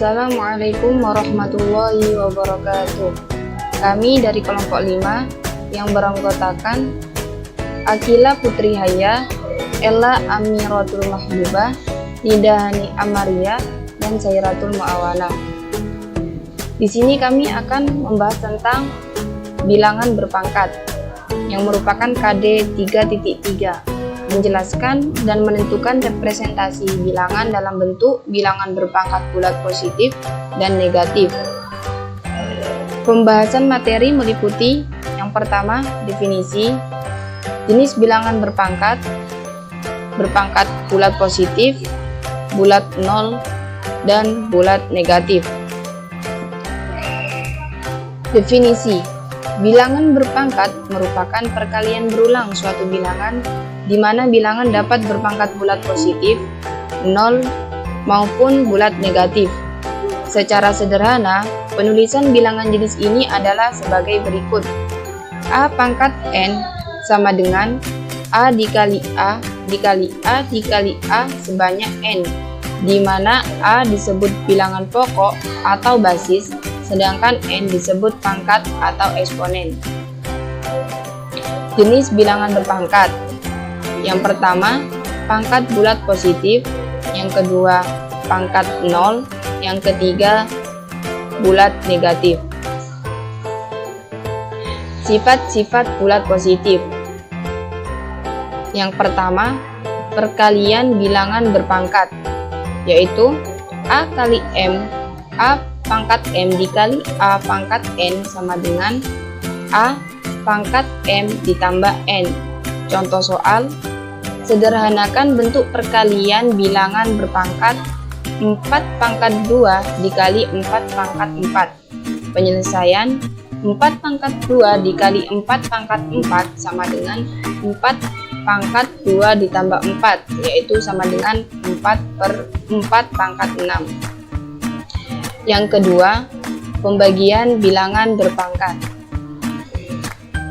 Assalamualaikum warahmatullahi wabarakatuh. Kami dari kelompok 5 yang beranggotakan Akila Putri Haya, Ella Amiratul Mahbubah, Nidahani Amaria, dan Sairatul Muawana. Di sini kami akan membahas tentang bilangan berpangkat yang merupakan KD 3.3, menjelaskan dan menentukan representasi bilangan dalam bentuk bilangan berpangkat bulat positif dan negatif. Pembahasan materi meliputi yang pertama, definisi, jenis bilangan berpangkat bulat positif, bulat nol, dan bulat negatif. Definisi, bilangan berpangkat merupakan perkalian berulang suatu bilangan di mana bilangan dapat berpangkat bulat positif, nol, maupun bulat negatif. Secara sederhana, penulisan bilangan jenis ini adalah sebagai berikut. A pangkat N sama dengan A dikali A dikali A dikali A sebanyak N, di mana A disebut bilangan pokok atau basis, sedangkan N disebut pangkat atau eksponen. Jenis bilangan berpangkat. Yang pertama, pangkat bulat positif, yang kedua, pangkat nol, yang ketiga, bulat negatif. Sifat-sifat bulat positif. Yang pertama, perkalian bilangan berpangkat, yaitu A kali M, A pangkat M dikali A pangkat N sama dengan A pangkat M ditambah N. Contoh soal, sederhanakan bentuk perkalian bilangan berpangkat 4 pangkat 2 dikali 4 pangkat 4. Penyelesaian, 4 pangkat 2 dikali 4 pangkat 4 sama dengan 4 pangkat 2 ditambah 4, yaitu sama dengan 4/4 pangkat 6. Yang kedua, pembagian bilangan berpangkat.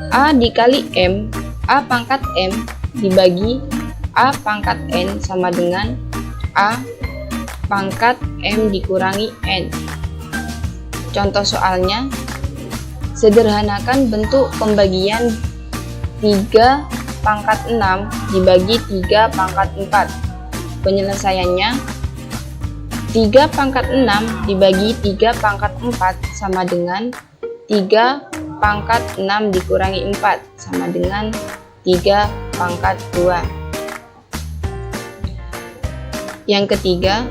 A dikali M, A pangkat M dibagi A pangkat N sama dengan A pangkat M dikurangi N. Contoh soalnya, sederhanakan bentuk pembagian 3 pangkat 6 dibagi 3 pangkat 4. Penyelesaiannya, 3 pangkat 6 dibagi 3 pangkat 4 sama dengan 3 pangkat 6 dikurangi 4 sama dengan 3 pangkat 2. Yang ketiga,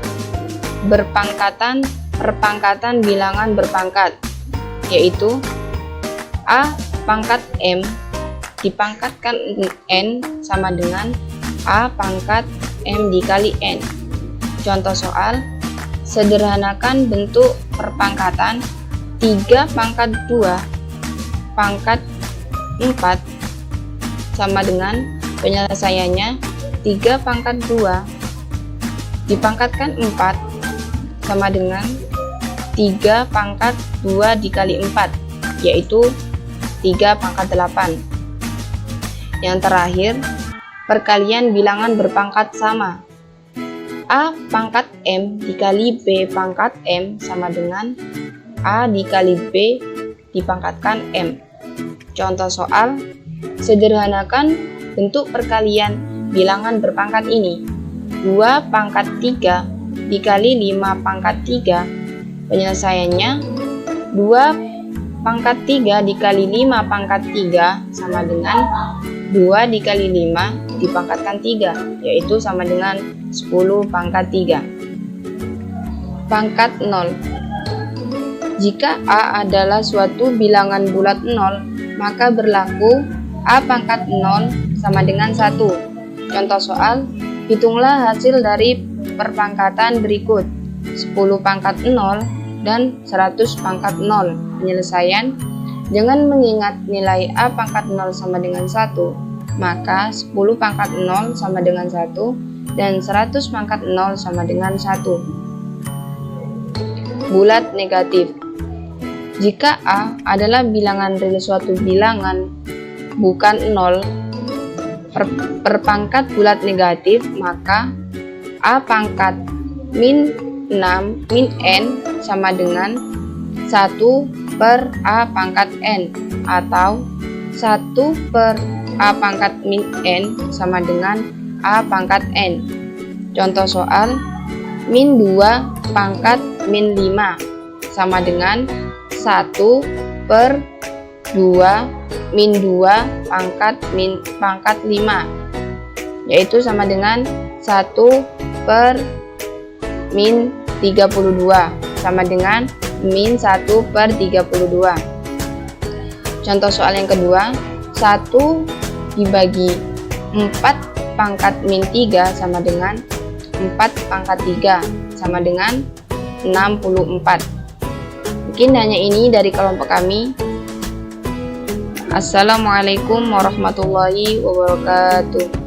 perpangkatan bilangan berpangkat, yaitu A pangkat M dipangkatkan N sama dengan A pangkat M dikali N. Contoh soal, sederhanakan bentuk perpangkatan 3 pangkat 2 pangkat 4 sama dengan, penyelesaiannya 3 pangkat 2 dipangkatkan 4 sama dengan 3 pangkat 2 dikali 4, yaitu 3 pangkat 8. Yang terakhir, perkalian bilangan berpangkat sama. A pangkat M dikali B pangkat M sama dengan A dikali B dipangkatkan M. Contoh soal, sederhanakan bentuk perkalian bilangan berpangkat ini. 2 pangkat 3 dikali 5 pangkat 3. Penyelesaiannya, 2 pangkat 3 dikali 5 pangkat 3 sama dengan 2 dikali 5 dipangkatkan 3, yaitu sama dengan 10 pangkat 3. Pangkat 0. Jika A adalah suatu bilangan bulat 0, maka berlaku A pangkat 0 sama dengan 1. Contoh soal, hitunglah hasil dari perpangkatan berikut, 10 pangkat 0 dan 100 pangkat 0. Penyelesaian, dengan mengingat nilai A pangkat 0 sama dengan 1, maka 10 pangkat 0 sama dengan 1 dan 100 pangkat 0 sama dengan 1. Bulat negatif. Jika A adalah bilangan real suatu bilangan bukan 0, perpangkat bulat negatif, maka A pangkat min 6 min N sama dengan 1 per A pangkat N, atau 1 per A pangkat min N sama dengan A pangkat N. Contoh soal, min 2 pangkat min 5 sama dengan 1 per 2 min 2 pangkat 5, yaitu sama dengan 1 per min 32 sama dengan min 1 per 32. Contoh soal yang kedua, 1 dibagi 4 pangkat min 3 sama dengan 4 pangkat 3 sama dengan 64. Mungkin hanya ini dari kelompok kami. Assalamualaikum warahmatullahi wabarakatuh.